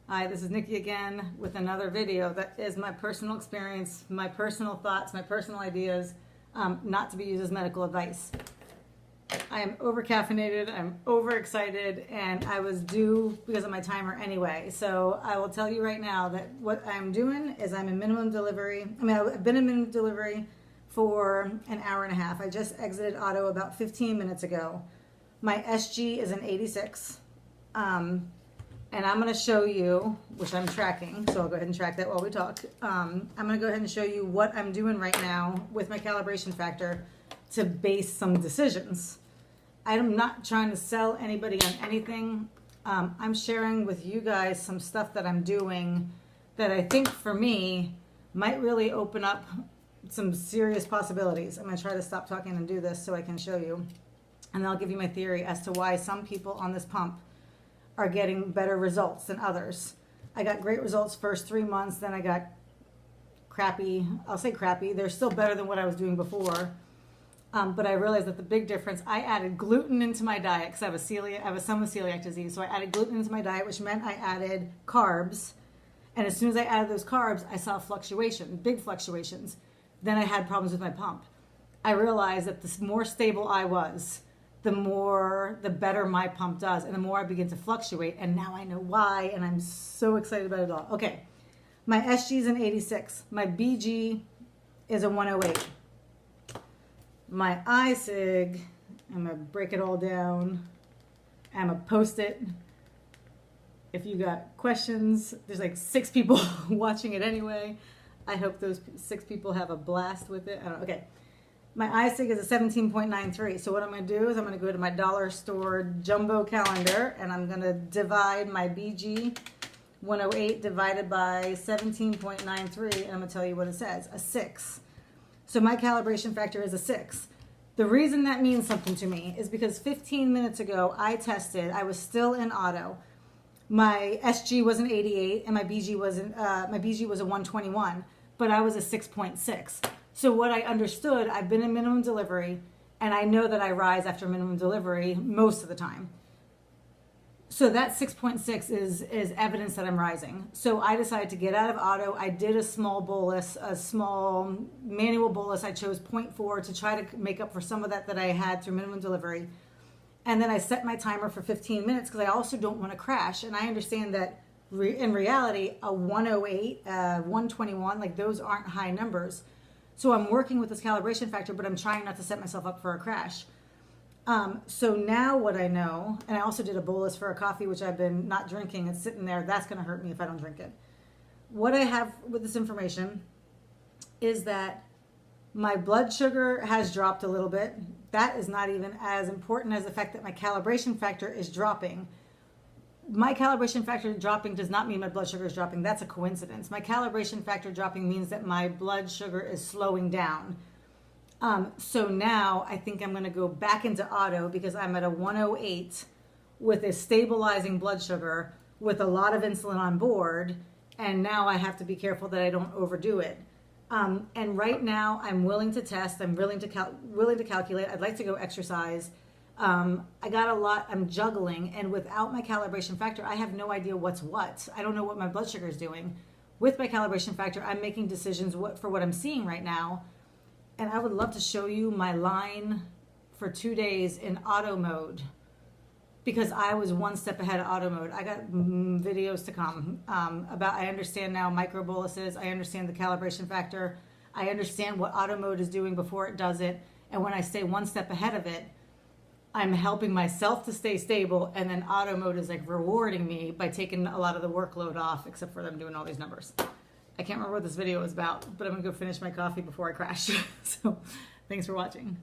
Hi, this is Nikki again with another video that is my personal experience, my personal thoughts, my personal ideas, not to be used as medical advice. I am over caffeinated, I'm overexcited, and I was due because of my timer anyway. So I will tell you right now that what I'm doing is I'm in minimum delivery. I've been in minimum delivery for an hour and a half. I just exited auto about 15 minutes ago. My SG is an 86. And I'm going to show you, which I'm tracking, so I'll go ahead and track that while we talk. I'm going to go ahead and show you what I'm doing right now with my calibration factor to base some decisions. I'm not trying to sell anybody on anything. I'm sharing with you guys some stuff that I'm doing that I think for me might really open up some serious possibilities. I'm going to try to stop talking and do this so I can show you. And then I'll give you my theory as to why some people on this pump are getting better results than others. I got great results first 3 months, then I got crappy. I'll say crappy. They're still better than what I was doing before. But I realized that the big difference, I added gluten into my diet because I have a son with celiac disease. So I added gluten into my diet, which meant I added carbs. And as soon as I added those carbs, I saw fluctuation, big fluctuations. Then I had problems with my pump. I realized that the more stable I was, the better my pump does, and the more I begin to fluctuate, and now I know why, and I'm so excited about it all. Okay, my SG is an 86. My BG is a 108. My iSig, I'm going to break it all down. I'm going to post it. If you got questions, there's like 6 people watching it anyway. I hope those 6 people have a blast with it. I don't know. Okay. My iSig is a 17.93. So what I'm going to do is I'm going to go to my dollar store jumbo calendar, and I'm going to divide my BG 108 divided by 17.93, and I'm going to tell you what it says, a 6. So my calibration factor is a 6. The reason that means something to me is because 15 minutes ago I tested, I was still in auto. My SG was an 88 and my BG was a 121, but I was a 6.6. So what I understood, I've been in minimum delivery, and I know that I rise after minimum delivery most of the time. So that 6.6 is evidence that I'm rising. So I decided to get out of auto. I did a small bolus, a small manual bolus. I chose 0.4 to try to make up for some of that I had through minimum delivery. And then I set my timer for 15 minutes because I also don't want to crash. And I understand that in reality, a 108, 121, like those aren't high numbers. So I'm working with this calibration factor, but I'm trying not to set myself up for a crash. So now what I know, and I also did a bolus for a coffee, which I've been not drinking. It's sitting there. That's going to hurt me if I don't drink it. What I have with this information is that my blood sugar has dropped a little bit. That is not even as important as the fact that my calibration factor is dropping. My calibration factor dropping does not mean my blood sugar is dropping. That's a coincidence. My calibration factor dropping means that my blood sugar is slowing down. So now I think I'm going to go back into auto because I'm at a 108 with a stabilizing blood sugar with a lot of insulin on board. And now I have to be careful that I don't overdo it. And right now I'm willing to test. I'm willing to calculate. I'd like to go exercise. I got a lot, I'm juggling, and without my calibration factor, I have no idea what's what. I don't know what my blood sugar is doing. With my calibration factor, I'm making decisions for what I'm seeing right now, and I would love to show you my line for 2 days in auto mode, because I was one step ahead of auto mode. I got videos to come I understand now micro boluses, I understand the calibration factor, I understand what auto mode is doing before it does it, and when I stay one step ahead of it, I'm helping myself to stay stable, and then auto mode is like rewarding me by taking a lot of the workload off, except for them doing all these numbers. I can't remember what this video was about, but I'm gonna go finish my coffee before I crash. So thanks for watching.